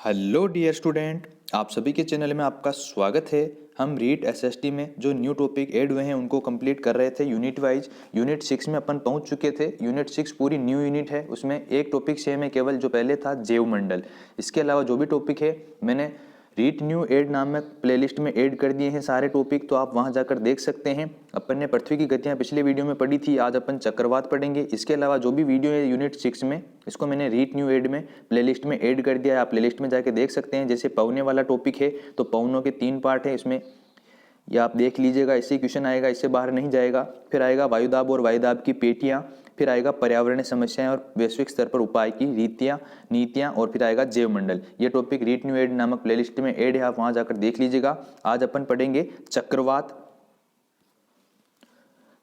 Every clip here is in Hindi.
हेलो डियर स्टूडेंट, आप सभी के चैनल में आपका स्वागत है। हम रीट एसएसटी में जो न्यू टॉपिक ऐड हुए हैं उनको कंप्लीट कर रहे थे यूनिट वाइज। यूनिट 6 में अपन पहुंच चुके थे। यूनिट 6 पूरी न्यू यूनिट है, उसमें एक टॉपिक सेम है केवल, जो पहले था जैव मंडल। इसके अलावा जो भी टॉपिक है मैंने रीट न्यू ऐड नाम में प्लेलिस्ट में ऐड कर दिए हैं सारे टॉपिक, तो आप वहां जाकर देख सकते हैं। अपन ने पृथ्वी की गतियां पिछले वीडियो में पढ़ी थी, आज अपन चक्रवात पढ़ेंगे। इसके अलावा जो भी वीडियो है यूनिट 6 में, इसको मैंने रीट न्यू ऐड में प्लेलिस्ट में ऐड कर दिया है, आप प्लेलिस्ट में जाके देख सकते हैं। जैसे पवने वाला टॉपिक है तो पवनों के 3 पार्ट है इसमें, ये आप देख लीजिएगा, इससे क्वेश्चन आएगा, इससे बाहर नहीं जाएगा। फिर आएगा वायुदाब और वायुदाब की पेटियां, फिर आएगा पर्यावरणीय समस्याएं और वैश्विक स्तर पर उपाय की रीतियां नीतियां, और फिर आएगा जैव मंडल। ये टॉपिक रीट न्यू ऐड नामक प्लेलिस्ट में ऐड है, आप वहां जाकर देख लीजिएगा। आज अपन पढ़ेंगे चक्रवात।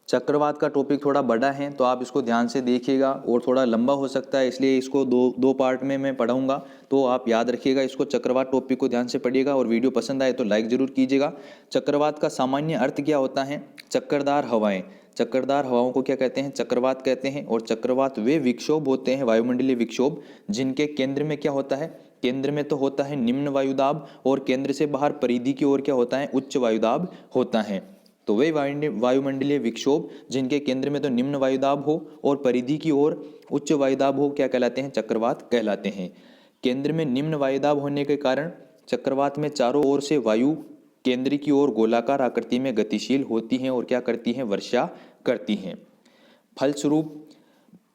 चक्रवात का टॉपिक थोड़ा बड़ा है तो आप इसको ध्यान से देखिएगा, और थोड़ा लंबा हो सकता है, इसलिए इसको दो पार्ट में मैं पढ़ाऊंगा, तो आप याद रखिएगा इसको। चक्रवात टॉपिक को ध्यान से पढ़िएगा, और वीडियो पसंद आए तो लाइक जरूर कीजिएगा। चक्रवात का सामान्य अर्थ क्या होता है? चक्करदार हवाएं। चक्करदार हवाओं को क्या कहते हैं? चक्रवात कहते हैं। और चक्रवात वे विक्षोभ होते हैं, वायुमंडलीय विक्षोभ, जिनके केंद्र में क्या होता है? केंद्र में तो होता है निम्न वायुदाब, और केंद्र से बाहर परिधि की ओर क्या होता है? उच्च वायुदाब होता है। तो वे वायुमंडलीय विक्षोभ जिनके केंद्र में तो निम्न वायुदाब हो और परिधि की ओर उच्च वायुदाब हो क्या कहलाते हैं? चक्रवात कहलाते हैं। केंद्र में निम्न वायुदाब होने के कारण चक्रवात में चारों ओर से वायु केंद्र की ओर गोलाकार आकृति में गतिशील होती हैं और क्या करती हैं? वर्षा करती हैं। फलस्वरूप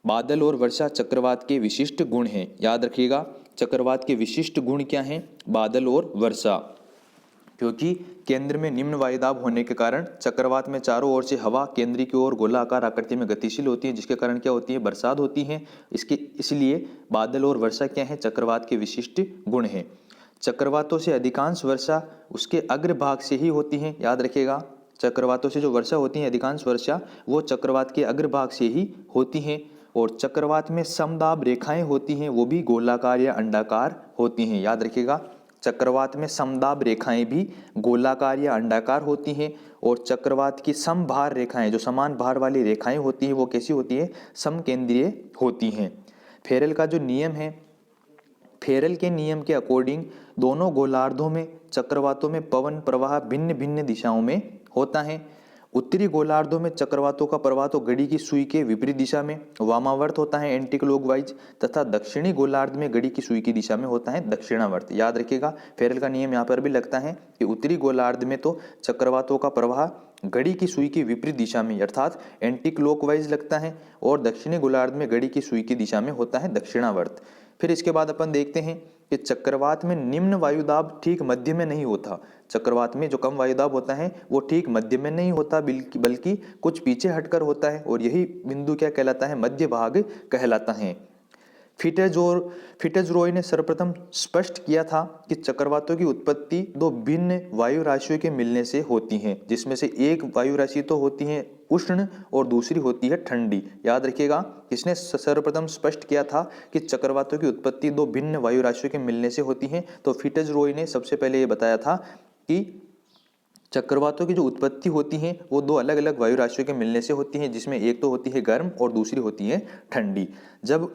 बादल और वर्षा चक्रवात के विशिष्ट गुण हैं। याद रखिएगा, चक्रवात के विशिष्ट गुण क्या हैं? बादल और वर्षा। क्योंकि केंद्र में निम्न वायुदाब होने के कारण चक्रवात में चारों ओर से हवा केंद्र की ओर गोलाकार आकृति में गतिशील होती है, जिसके कारण क्या होती है? बरसात होती है। इसलिए बादल और वर्षा क्या है? चक्रवात के विशिष्ट गुण हैं। चक्रवातों से अधिकांश वर्षा उसके अग्रभाग से ही होती है। याद रखिएगा, चक्रवातों से जो वर्षा होती है, अधिकांश वर्षा वो चक्रवात के अग्रभाग से ही होती हैं। और चक्रवात में समदाब रेखाएं होती हैं, वो भी गोलाकार या अंडाकार होती हैं। याद रखिएगा, चक्रवात में समदाब रेखाएं भी गोलाकार या अंडाकार होती हैं। और चक्रवात की समभार रेखाएं, जो समान भार वाली रेखाएं होती हैं, वो कैसी होती है? समकेंद्रीय होती हैं। फेरेल का जो नियम है, फेरेल के नियम के अकॉर्डिंग दोनों गोलार्धों में चक्रवातों में पवन प्रवाह भिन्न भिन्न दिशाओं में होता है। उत्तरी गोलार्धों में चक्रवातों का प्रवाह तो घड़ी की सुई के विपरीत दिशा में वामावर्त होता है, एंटी क्लॉकवाइज, तथा दक्षिणी गोलार्ध में घड़ी की सुई की दिशा में होता है, दक्षिणावर्त। याद रखिएगा, फेरेल का नियम यहाँ पर भी लगता है कि उत्तरी गोलार्ध में तो चक्रवातों का प्रवाह घड़ी की सुई की विपरीत दिशा में अर्थात एंटी क्लॉकवाइज लगता है, और दक्षिणी गोलार्ध में घड़ी की सुई की दिशा में होता है, दक्षिणावर्त। फिर इसके बाद अपन देखते हैं कि चक्रवात में निम्न वायुदाब ठीक मध्य में नहीं होता। चक्रवात में जो कम वायुदाब होता है वो ठीक मध्य में नहीं होता, बल्कि कुछ पीछे हटकर होता है, और यही बिंदु क्या कहलाता है? मध्य भाग कहलाता है। फिटेजरोय ने सर्वप्रथम स्पष्ट किया था कि चक्रवातों की उत्पत्ति दो भिन्न वायु राशियों के मिलने से होती है, जिसमें से एक वायु राशि तो होती है उष्ण और दूसरी होती है ठंडी। याद रखिएगा, किसने सर्वप्रथम स्पष्ट किया था कि चक्रवातों की उत्पत्ति दो भिन्न वायु राशियों के मिलने से होती है? तो फिटेजरोय ने सबसे पहले ये बताया था कि चक्रवातों की जो उत्पत्ति होती है वो दो अलग अलग वायु राशियों के मिलने से होती है, जिसमें एक तो होती है गर्म और दूसरी होती है ठंडी। जब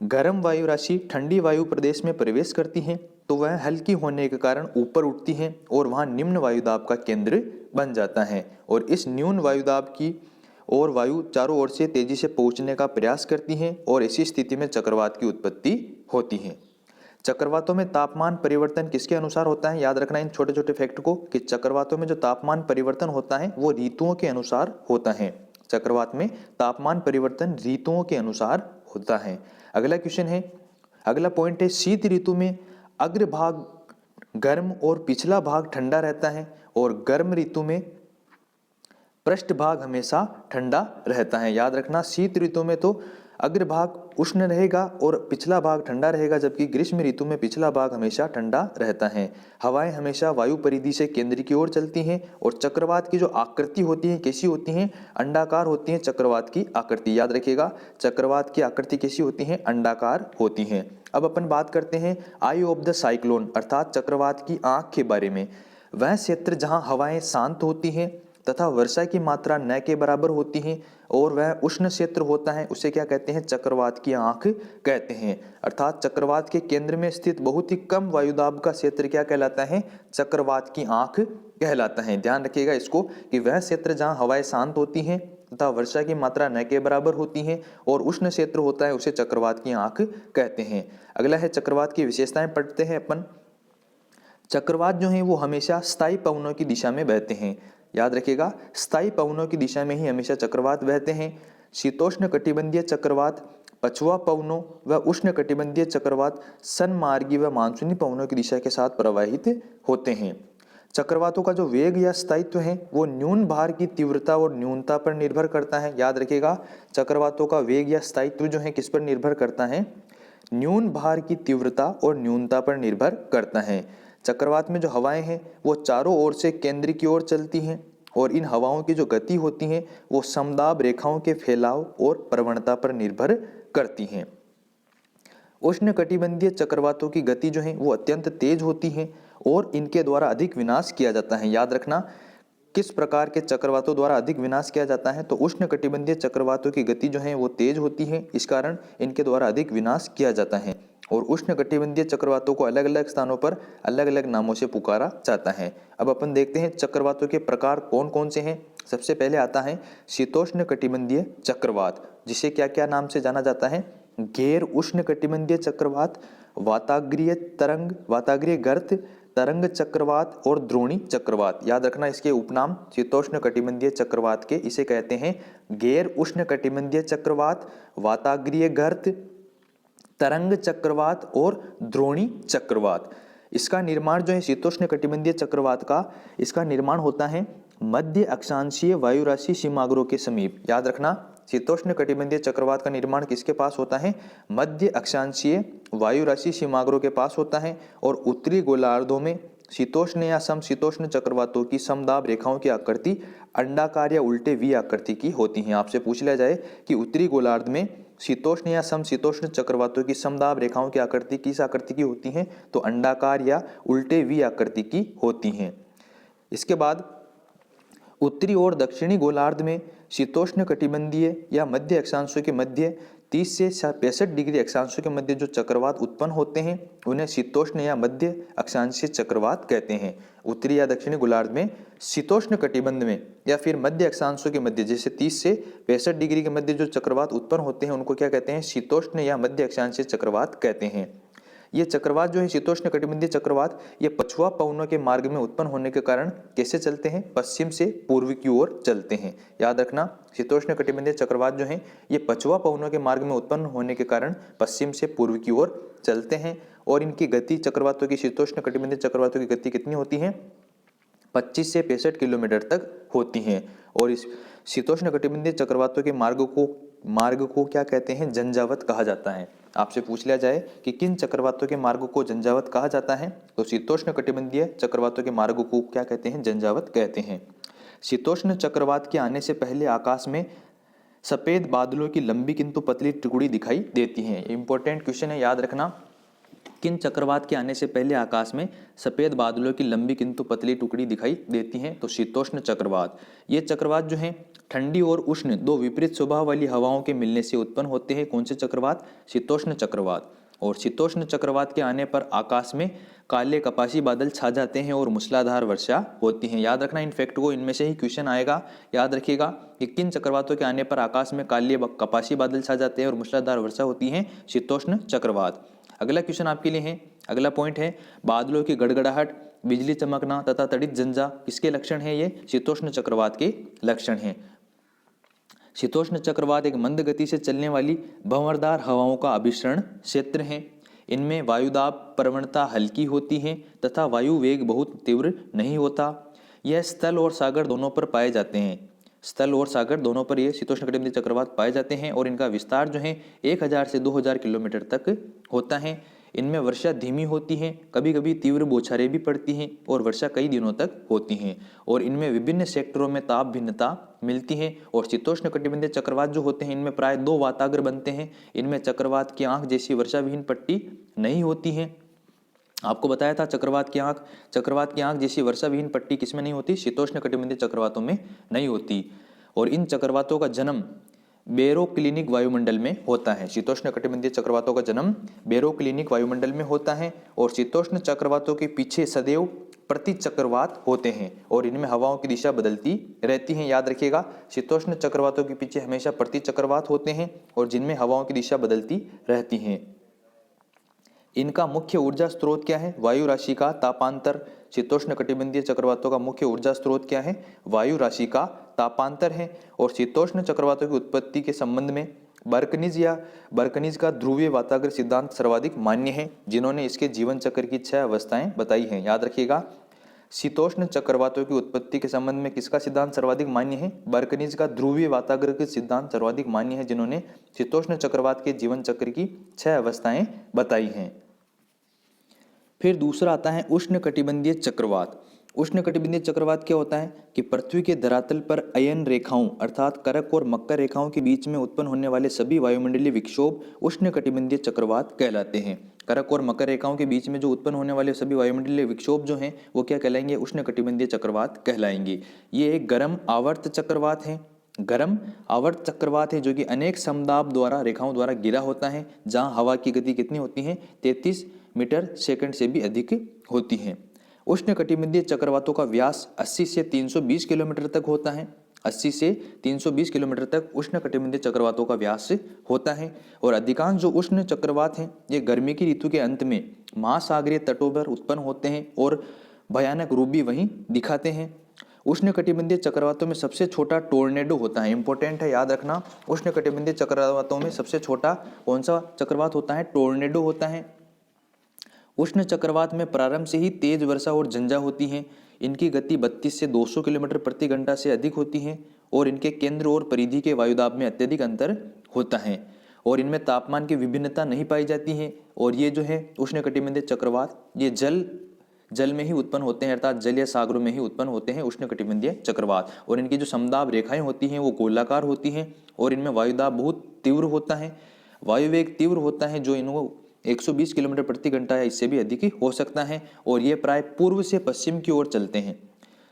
गर्म वायु राशि ठंडी वायु प्रदेश में प्रवेश करती है तो वह हल्की होने के कारण ऊपर उठती है और वहां निम्न वायुदाब का केंद्र बन जाता है, और इस न्यून वायुदाब की और वायु चारों ओर से तेजी से पहुंचने का प्रयास करती है, और इसी स्थिति में चक्रवात की उत्पत्ति होती है। चक्रवातों में तापमान परिवर्तन किसके अनुसार होता है? याद रखना इन छोटे छोटे फैक्ट को, कि चक्रवातों में जो तापमान परिवर्तन होता है वो ऋतुओं के अनुसार होता है। चक्रवात में तापमान परिवर्तन ऋतुओं के अनुसार होता है। अगला क्वेश्चन है, अगला पॉइंट है, शीत ऋतु में अग्रभाग गर्म और पिछला भाग ठंडा रहता है, और गर्म ऋतु में पृष्ठभाग हमेशा ठंडा रहता है। याद रखना, शीत ऋतु में तो अग्रभाग उष्ण रहेगा और पिछला भाग ठंडा रहेगा, जबकि ग्रीष्म ऋतु में पिछला भाग हमेशा ठंडा रहता है। हवाएं हमेशा वायु परिधि से केंद्र की ओर चलती हैं, और चक्रवात की जो आकृति होती है कैसी होती है? अंडाकार होती है चक्रवात की आकृति। याद रखिएगा, चक्रवात की आकृति कैसी होती है? अंडाकार होती है। अब अपन बात करते हैं आई ऑफ द साइक्लोन अर्थात चक्रवात की आंख के बारे में। वह क्षेत्र जहां हवाएं शांत होती हैं तथा वर्षा की मात्रा न के बराबर होती है और वह उष्ण क्षेत्र होता है उसे क्या कहते हैं, चक्रवात की आंख कहते हैं। अर्थात चक्रवात के केंद्र में स्थित बहुत ही कम वायुदाब का क्षेत्र क्या कहलाता है, चक्रवात की आंख कहलाता है। ध्यान रखिएगा इसको कि वह क्षेत्र जहां हवाएं शांत होती हैं तथा वर्षा की मात्रा न के बराबर होती है और उष्ण क्षेत्र होता है उसे चक्रवात की आंख कहते हैं। अगला है चक्रवात की विशेषताएं पढ़ते हैं अपन। चक्रवात जो है वो हमेशा स्थायी पवनों की दिशा में बहते हैं। याद रखिएगा, स्थायी पवनों की दिशा में ही हमेशा चक्रवात बहते हैं। शीतोष्ण कटिबंधीय चक्रवात पछुआ पवनों व उष्ण कटिबंधीय चक्रवात सनमार्गी व मानसूनी पवनों की दिशा के साथ प्रवाहित होते हैं। चक्रवातों का जो वेग या स्थायित्व है वो न्यून भार की तीव्रता और न्यूनता पर निर्भर करता है। याद रखिएगा, चक्रवातों का वेग या स्थायित्व जो है किस पर निर्भर करता है, न्यून भार की तीव्रता और न्यूनता पर निर्भर करता है। चक्रवात में जो हवाएं हैं वो चारों ओर से केंद्र की ओर चलती हैं और इन हवाओं की जो गति होती है वो समदाब रेखाओं के फैलाव और प्रवणता पर निर्भर करती हैं। उष्ण कटिबंधीय चक्रवातों की गति जो है वो अत्यंत तेज होती है और इनके द्वारा अधिक विनाश किया जाता है। याद रखना, किस प्रकार के चक्रवातों द्वारा अधिक विनाश किया जाता है, तो उष्ण कटिबंधीय चक्रवातों की गति जो है वो तेज होती है, इस कारण इनके द्वारा अधिक विनाश किया जाता है। और उष्ण कटिबंधीय चक्रवातों को अलग अलग स्थानों पर अलग अलग नामों से पुकारा जाता है। अब अपन देखते हैं चक्रवातों के प्रकार कौन कौन से हैं। सबसे पहले आता है शीतोष्ण कटिबंधीय चक्रवात, जिसे क्या क्या नाम से जाना जाता है, गैर उष्ण कटिबंधीय चक्रवात, वाताग्रीय गर्त, तरंग चक्रवात और द्रोणी चक्रवात। याद रखना, इसके उपनाम शीतोष्ण कटिबंधीय चक्रवात के इसे कहते हैं गैर उष्ण कटिबंधीय चक्रवात, वाताग्रीय गर्त, तरंग चक्रवात और द्रोणी चक्रवात। इसका निर्माण जो है शीतोष्ण कटिबंधीय चक्रवात का, इसका निर्माण होता है मध्य अक्षांशीय वायु राशि सीमाग्रोह के समीप। याद रखना, शीतोष्ण कटिबंधीय चक्रवात का निर्माण किसके पास होता है, मध्य अक्षांशीय वायु राशि सीमाग्रोह के पास होता है और उत्तरी गोलार्धों में शीतोष्ण या समशीतोष्ण चक्रवातों की समदाब रेखाओं की आकृति अंडाकार या उल्टे वी आकृति की होती है। आपसे पूछ लिया जाए कि उत्तरी गोलार्ध में शीतोष्ण या समशीतोष्ण चक्रवातों की समदाब रेखाओं की आकृति किस आकृति की होती है, तो अंडाकार या उल्टे वी आकृति की होती हैं। इसके बाद उत्तरी और दक्षिणी गोलार्ध में शीतोष्ण कटिबंधीय या मध्य अक्षांशों के मध्य 30 से 65 डिग्री अक्षांशों के मध्य जो चक्रवात उत्पन्न होते हैं उन्हें शीतोष्ण या मध्य अक्षांशीय चक्रवात कहते हैं। उत्तरी या दक्षिणी गोलार्ध में शीतोष्ण कटिबंध में या फिर मध्य अक्षांशों के मध्य जैसे 30 से 65 डिग्री के मध्य जो चक्रवात उत्पन्न होते हैं उनको क्या कहते हैं, शीतोष्ण या मध्य अक्षांशीय चक्रवात कहते हैं। ये चक्रवात जो है शीतोष्ण कटिबंधीय चक्रवात, ये पछुआ पवनों के मार्ग में उत्पन्न होने के कारण कैसे चलते हैं, पश्चिम से पूर्व की ओर चलते हैं। याद रखना, शीतोष्ण कटिबंधीय चक्रवात जो है ये पछुआ पवनों के मार्ग में उत्पन्न होने के कारण पश्चिम से पूर्व की ओर चलते हैं और इनकी गति चक्रवातों की, शीतोष्ण कटिबंधीय चक्रवातों की गति कितनी होती है, 25 से 65 किलोमीटर तक होती हैं। और इस शीतोष्ण कटिबंधीय चक्रवातों के मार्ग को क्या कहते हैं, जंजावत कहा जाता है। आपसे पूछ लिया जाए कि किन चक्रवातों के मार्ग को जंजावत कहा जाता है, तो शीतोष्ण कटिबंधीय चक्रवातों के मार्ग को क्या कहते हैं, जंजावत कहते हैं। शीतोष्ण चक्रवात के आने से पहले आकाश में सफेद बादलों की लंबी किंतु पतली टुकड़ी दिखाई देती है। इंपॉर्टेंट क्वेश्चन है, याद रखना, किन चक्रवात के आने से पहले आकाश में सफेद बादलों की लंबी किंतु पतली टुकड़ी दिखाई देती हैं, तो शीतोष्ण चक्रवात। ये चक्रवात जो हैं ठंडी और उष्ण दो विपरीत स्वभाव वाली हवाओं के मिलने से उत्पन्न होते हैं। कौन से चक्रवात, शीतोष्ण चक्रवात। और शीतोष्ण चक्रवात के आने पर आकाश में काले कपासी बादल छा जाते हैं और मूसलाधार वर्षा होती है। याद रखना, इन फैक्ट को, इनमें से ही क्वेश्चन आएगा। याद रखिएगा कि किन चक्रवातों के आने पर आकाश में काले कपासी बादल छा जाते हैं और मूसलाधार वर्षा होती है, शीतोष्ण चक्रवात। अगला क्वेश्चन आपके लिए है, अगला पॉइंट है, बादलों की गड़गड़ाहट, बिजली चमकना तथा तड़ित झंझा किसके लक्षण है, ये शीतोष्ण चक्रवात के लक्षण हैं। शीतोष्ण चक्रवात एक मंद गति से चलने वाली भंवरदार हवाओं का अभिसरण क्षेत्र है। इनमें वायुदाब प्रवणता हल्की होती है तथा वायु वेग बहुत तीव्र नहीं होता। यह स्थल और सागर दोनों पर पाए जाते हैं। स्थल और सागर दोनों पर ये शीतोष्ण कटिबंधीय चक्रवात पाए जाते हैं और इनका विस्तार जो है 1000 से 2000 किलोमीटर तक होता है। इनमें वर्षा धीमी होती है, कभी कभी तीव्र बौछारें भी पड़ती हैं और वर्षा कई दिनों तक होती हैं और इनमें विभिन्न सेक्टरों में ताप भिन्नता मिलती है। और शीतोष्ण कटिबंधीय चक्रवात जो होते हैं इनमें प्राय 2 वाताग्र बनते हैं। इनमें चक्रवात की आंख जैसी वर्षा विहीन पट्टी नहीं होती है। आपको बताया था चक्रवात की आंख जैसी वर्षा विहीन पट्टी किसमें नहीं होती, शीतोष्ण कटिबंधीय चक्रवातों में नहीं होती। और इन चक्रवातों का जन्म बेरोक्लिनिक वायुमंडल में होता है। शीतोष्ण कटिबंधीय चक्रवातों का जन्म बेरोक्लिनिक वायुमंडल में होता है और शीतोष्ण चक्रवातों के पीछे सदैव प्रति चक्रवात होते हैं और इनमें हवाओं की दिशा बदलती रहती है। याद रखिएगा, शीतोष्ण चक्रवातों के पीछे हमेशा प्रति चक्रवात होते हैं और जिनमें हवाओं की दिशा बदलती रहती हैं। इनका मुख्य ऊर्जा स्रोत क्या है? वायु राशि का तापांतर। शीतोष्ण कटिबंधीय चक्रवातों का मुख्य ऊर्जा स्रोत क्या है? वायु राशि का तापांतर है। और शीतोष्ण चक्रवातों की उत्पत्ति के संबंध में बर्कनीज का ध्रुवीय वाताग्र सिद्धांत सर्वाधिक मान्य है, जिन्होंने इसके जीवन चक्र की 6 अवस्थाएं बताई हैं। याद रखिएगा, शीतोष्ण चक्रवातों की उत्पत्ति के संबंध में किसका सिद्धांत सर्वाधिक मान्य है? बर्कनीज का ध्रुवीय वाताग्र के सिद्धांत सर्वाधिक मान्य है, जिन्होंने शीतोष्ण चक्रवात के जीवन चक्र की 6 अवस्थाएं बताई हैं। फिर दूसरा आता है उष्णकटिबंधीय चक्रवात। उष्णकटिबंधीय चक्रवात क्या होता है कि पृथ्वी के धरातल पर अयन रेखाओं अर्थात करक और मकर रेखाओं के बीच में उत्पन्न होने वाले सभी वायुमंडलीय विक्षोभ उष्णकटिबंधीय चक्रवात कहलाते हैं। करक और मकर रेखाओं के बीच में जो उत्पन्न होने वाले सभी वायुमंडलीय विक्षोभ जो हैं वो क्या कहलाएंगे? उष्णकटिबंधीय चक्रवात कहलाएंगे। ये एक गर्म आवर्त चक्रवात है। गर्म आवर्त चक्रवात है जो कि अनेक समदाब द्वारा रेखाओं द्वारा घिरा होता है, जहां हवा की गति कितनी होती है? 33 मीटर सेकंड से भी अधिक होती है। उष्णकटिबंधीय चक्रवातों का व्यास 80 से 320 किलोमीटर तक होता है। 80 से 320 किलोमीटर तक उष्णकटिबंधीय चक्रवातों का व्यास होता है और अधिकांश जो उष्ण चक्रवात हैं ये गर्मी की ऋतु के अंत में महासागरीय तटों पर उत्पन्न होते हैं और भयानक रूप भी वहीं दिखाते हैं। उष्णकटिबंधीय चक्रवातों में सबसे छोटा टोर्नेडो होता है। इंपॉर्टेंट है, याद रखना। उष्णकटिबंधीय चक्रवातों में सबसे छोटा कौन सा चक्रवात होता है? टोर्नेडो होता है। उष्ण चक्रवात में प्रारंभ से ही तेज वर्षा और झंझा होती है। इनकी गति 32 से 200 किलोमीटर प्रति घंटा से अधिक होती है और इनके केंद्र और परिधि के वायुदाब में अत्यधिक अंतर होता है और इनमें तापमान की विभिन्नता नहीं पाई जाती है। और ये जो है उष्णकटिबंधीय चक्रवात ये जल में ही उत्पन्न होते हैं, अर्थात जल या सागरों में ही उत्पन्न होते हैं उष्णकटिबंधीय चक्रवात। और इनकी जो समदाब रेखाएं होती हैं वो गोलाकार होती हैं और इनमें वायुदाब बहुत तीव्र होता है, वायुवेग तीव्र होता है, जो इनको 120 किलोमीटर प्रति घंटा या इससे भी अधिक हो सकता है। और ये प्राय पूर्व से पश्चिम की ओर चलते हैं।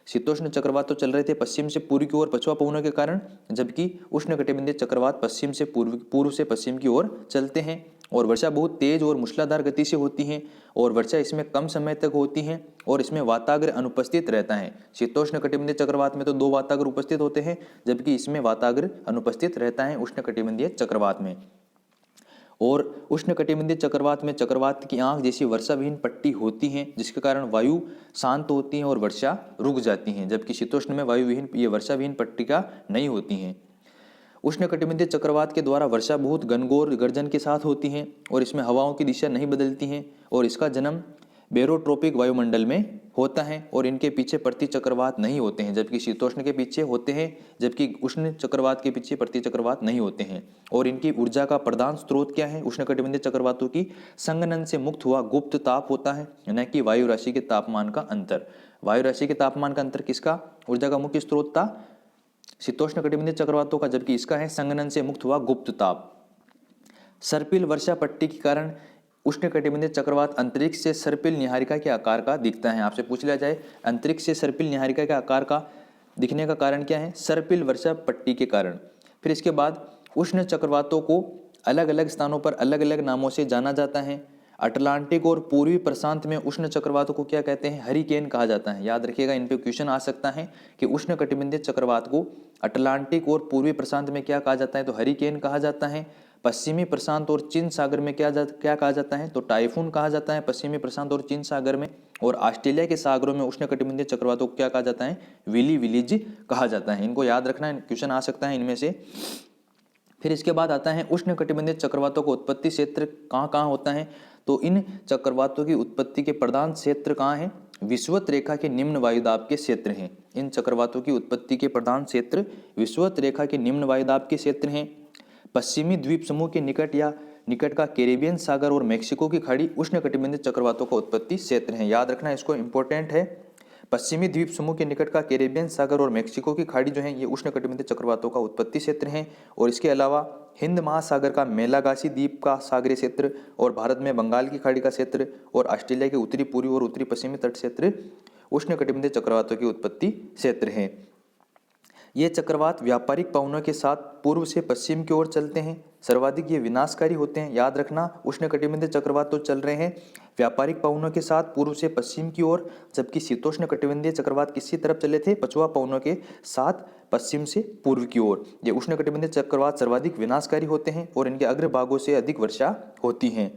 शीतोष्ण चक्रवात तो चल रहे थे पश्चिम से पूर्व की ओर पछुआ पवनों के कारण, जबकि उष्णकटिबंधीय चक्रवात पश्चिम से पूर्व से पश्चिम की ओर चलते हैं। और वर्षा बहुत तेज और मूसलाधार गति से होती है और वर्षा इसमें कम समय तक होती है और इसमें वाताग्र अनुपस्थित रहता है। शीतोष्ण कटिबंधीय चक्रवात में तो 2 वाताग्र उपस्थित होते हैं, जबकि इसमें वाताग्र अनुपस्थित रहता है उष्णकटिबंधीय चक्रवात में। और उष्णकटिबंधीय चक्रवात में चक्रवात की आंख जैसी वर्षाविहीन पट्टी होती है, जिसके कारण वायु शांत होती है और वर्षा रुक जाती है, जबकि शीतोष्ण में वायुविहीन ये वर्षाविहीन पट्टिका नहीं होती हैं। उष्णकटिबंधीय चक्रवात के द्वारा वर्षा बहुत घनघोर गर्जन के साथ होती है और इसमें हवाओं की दिशा नहीं बदलती हैं और इसका जन्म बेरोट्रोपिक वायुमंडल में होता है और इनके पीछे प्रति चक्रवात नहीं होते हैं, जबकि शीतोष्ण के पीछे होते हैं, जबकि उष्ण चक्रवात के पीछे प्रति चक्रवात नहीं होते हैं। और इनकी ऊर्जा का प्रधान स्रोत क्या है? उष्णकटिबंधीय चक्रवातों की संघनन से मुक्त हुआ गुप्त ताप होता है, न कि वायु राशि के तापमान का अंतर। वायु राशि के तापमान का अंतर किसका ऊर्जा का मुख्य स्रोत था? शीतोष्ण कटिबंधीय चक्रवातों का, जबकि इसका है संघनन से मुक्त हुआ गुप्त ताप। सर्पिल वर्षा पट्टी के कारण उष्णकटिबंधीय चक्रवात अंतरिक्ष से सर्पिल निहारिका के आकार का दिखता है। आपसे पूछ लिया जाए अंतरिक्ष से सर्पिल निहारिका के आकार का दिखने का कारण क्या है? सर्पिल वर्षा पट्टी के कारण। फिर इसके बाद उष्ण चक्रवातों को अलग अलग स्थानों पर अलग अलग नामों से जाना जाता है। अटलांटिक और पूर्वी प्रशांत में उष्ण चक्रवातों को क्या कहते हैं? हरिकेन कहा जाता है। याद रखिएगा, इन पे क्वेश्चन आ सकता है कि उष्ण कटिबंधीय चक्रवात को अटलांटिक और पूर्वी प्रशांत में क्या कहा जाता है? तो हरिकेन कहा जाता है। पश्चिमी प्रशांत और चीन सागर में क्या कहा जाता है? तो टाइफून कहा जाता है पश्चिमी प्रशांत और चीन सागर में। और ऑस्ट्रेलिया के सागरों में उष्ण कटिबंधीय चक्रवातों को क्या कहा जाता है? विली विलीज कहा जाता है। इनको याद रखना है, क्वेश्चन आ सकता है इनमें से। फिर इसके बाद आता है उष्ण कटिबंधीय चक्रवातों का उत्पत्ति क्षेत्र कहाँ कहाँ होता है? तो इन चक्रवातों की उत्पत्ति के प्रधान क्षेत्र कहाँ हैं? विषुवत रेखा के निम्न वायुदाब के क्षेत्र हैं। इन चक्रवातों की उत्पत्ति के प्रधान क्षेत्र विषुवत रेखा के निम्न वायुदाब के क्षेत्र हैं। पश्चिमी द्वीप समूह के निकट या निकट का कैरिबियन सागर और मेक्सिको की खाड़ी उष्ण कटिबंधीय चक्रवातों का उत्पत्ति क्षेत्र है। याद रखना, इसको इंपॉर्टेंट है। पश्चिमी द्वीप समूह के निकट का कैरिबियन सागर और मेक्सिको की खाड़ी जो है ये उष्ण कटिबंधीय चक्रवातों का उत्पत्ति क्षेत्र हैं। और इसके अलावा हिंद महासागर का मेलागासी द्वीप का सागरीय क्षेत्र और भारत में बंगाल की खाड़ी का क्षेत्र और ऑस्ट्रेलिया के उत्तरी पूर्वी और उत्तरी पश्चिमी तट क्षेत्र उष्ण कटिबंधीय चक्रवातों की उत्पत्ति क्षेत्र हैं। ये चक्रवात व्यापारिक पवनों के साथ पूर्व से पश्चिम की ओर चलते हैं। सर्वाधिक ये विनाशकारी होते हैं। याद रखना, उष्णकटिबंधीय चक्रवात तो चल रहे हैं व्यापारिक पवनों के साथ पूर्व से पश्चिम की ओर, जबकि शीतोष्ण कटिबंधीय चक्रवात किसी तरफ चले थे? पछुआ पवनों के साथ पश्चिम से पूर्व की ओर। ये उष्णकटिबंधीय चक्रवात सर्वाधिक विनाशकारी होते हैं और इनके अग्रभागों से अधिक वर्षा होती है।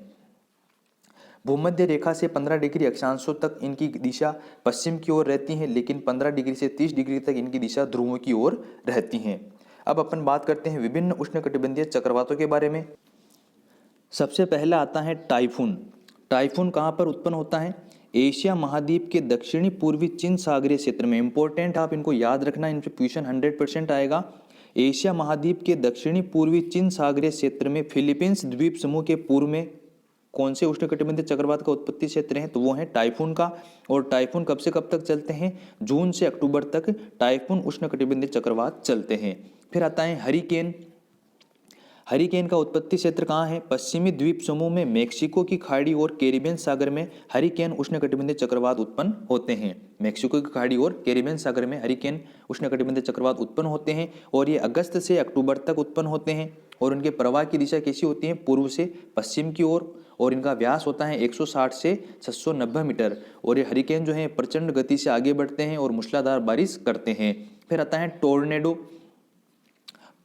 भूमध्य रेखा से 15 डिग्री अक्षांशों तक इनकी दिशा पश्चिम की ओर रहती है, लेकिन 15 डिग्री से 30 डिग्री तक इनकी दिशा ध्रुवों की ओर रहती हैं। अब अपन बात करते हैं विभिन्न उष्णकटिबंधीय चक्रवातों के बारे में। सबसे पहला आता है टाइफून। टाइफून कहाँ पर उत्पन्न होता है? एशिया महाद्वीप के दक्षिणी पूर्वी चीन सागरीय क्षेत्र में। इंपॉर्टेंट, आप इनको याद रखना, इन पे क्वेश्चन 100% आएगा। एशिया महाद्वीप के दक्षिणी पूर्वी चीन सागरीय क्षेत्र में फिलीपींस द्वीप समूह के पूर्व में कौन से उष्णकटिबंधीय चक्रवात का उत्पत्ति क्षेत्र है? तो वो है टाइफून का। और टाइफून कब से कब तक चलते हैं? जून से अक्टूबर तक टाइफून उष्णकटिबंधीय चक्रवात चलते हैं। फिर आता है हरिकेन। हरिकेन का उत्पत्ति क्षेत्र कहाँ है? पश्चिमी द्वीप समूह में मेक्सिको की खाड़ी और कैरिबियन सागर में हरिकेन उष्णकटिबंधीय चक्रवात उत्पन्न होते हैं। मेक्सिको की खाड़ी और कैरिबियन सागर में हरिकेन उष्णकटिबंधीय चक्रवात उत्पन्न होते हैं और ये अगस्त से अक्टूबर तक उत्पन्न होते हैं। और उनके प्रवाह की दिशा कैसी होती है? पूर्व से पश्चिम की ओर। और इनका व्यास होता है 160 से 690 मीटर। और ये हरिकेन जो है प्रचंड गति से आगे बढ़ते हैं और मूसलाधार बारिश करते हैं। फिर आता है टोर्नेडो।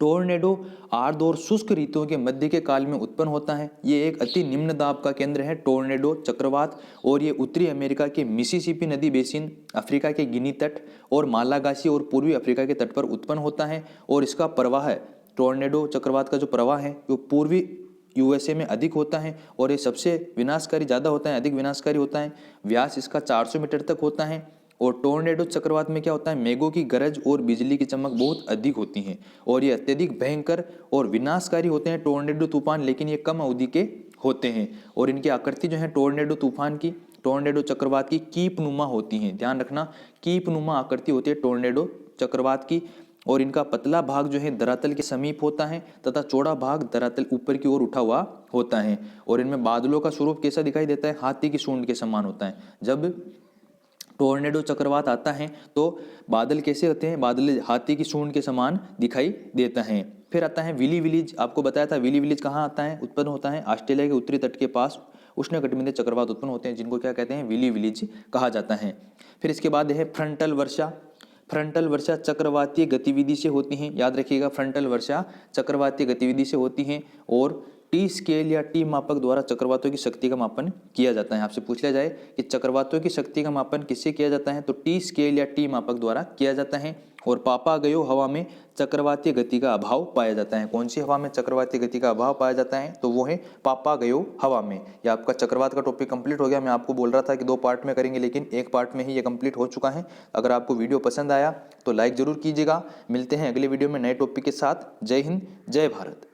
टोर्नेडो आर्द्र और शुष्क ऋतुओं के मध्य के काल में उत्पन्न होता है। ये एक अति निम्न दाब का केंद्र है टोर्नेडो चक्रवात, और ये उत्तरी अमेरिका के मिसिसिपी नदी बेसिन, अफ्रीका के गिनी तट और मालागासी और पूर्वी अफ्रीका के तट पर उत्पन्न होता है। और इसका प्रवाह है, टोर्नेडो चक्रवात का जो प्रवाह है वो पूर्वी यूएसए में अधिक होता है और ये सबसे विनाशकारी ज़्यादा होता है, अधिक विनाशकारी होता है। व्यास इसका 400 मीटर तक होता है। और टोर्नेडो चक्रवात में क्या होता है? मेघों की गरज और बिजली की चमक बहुत अधिक होती है और ये अत्यधिक भयंकर और विनाशकारी होते हैं टोर्नेडो तूफान, लेकिन ये कम अवधि के होते हैं। और इनकी आकृति जो है टोर्नेडो तूफान की, टोर्नेडो चक्रवात की कीपनुमा होती है। ध्यान रखना, कीपनुमा आकृति होती है टोर्नेडो चक्रवात की। और इनका पतला भाग जो है धरातल के समीप होता है तथा चौड़ा भाग धरातल ऊपर की ओर उठा हुआ होता है। और इनमें बादलों का स्वरूप कैसा दिखाई देता है? हाथी की सूंड के समान होता है। जब टोर्नेडो चक्रवात आता है तो बादल कैसे होते हैं? बादल हाथी की सूंड के समान दिखाई देता है। फिर आता है विली विलीज। आपको बताया था विली विलीज कहाँ आता है, उत्पन्न होता है? ऑस्ट्रेलिया के उत्तरी तट के पास उष्णकटिबंधीय चक्रवात उत्पन्न होते हैं, जिनको क्या कहते हैं? विली विलीज कहा जाता है। फिर इसके बाद है फ्रंटल वर्षा। फ्रंटल वर्षा चक्रवातीय गतिविधि से होती हैं। याद रखिएगा, फ्रंटल वर्षा चक्रवातीय गतिविधि से होती हैं और टी स्केल या टी मापक द्वारा चक्रवातों की शक्ति का मापन किया जाता है। आपसे पूछ लिया जाए कि चक्रवातों की शक्ति का मापन किससे किया जाता है, तो टी स्केल या टी मापक द्वारा किया जाता है। और पापागयो हवा में चक्रवातीय गति का अभाव पाया जाता है। कौन सी हवा में चक्रवातीय गति का अभाव पाया जाता है? तो वो है पापागयो हवा में। यह आपका चक्रवात का टॉपिक कंप्लीट हो गया। मैं आपको बोल रहा था कि 2 पार्ट में करेंगे, लेकिन एक पार्ट में ही ये कंप्लीट हो चुका है। अगर आपको वीडियो पसंद आया तो लाइक जरूर कीजिएगा। मिलते हैं अगले वीडियो में नए टॉपिक के साथ। जय हिंद, जय भारत।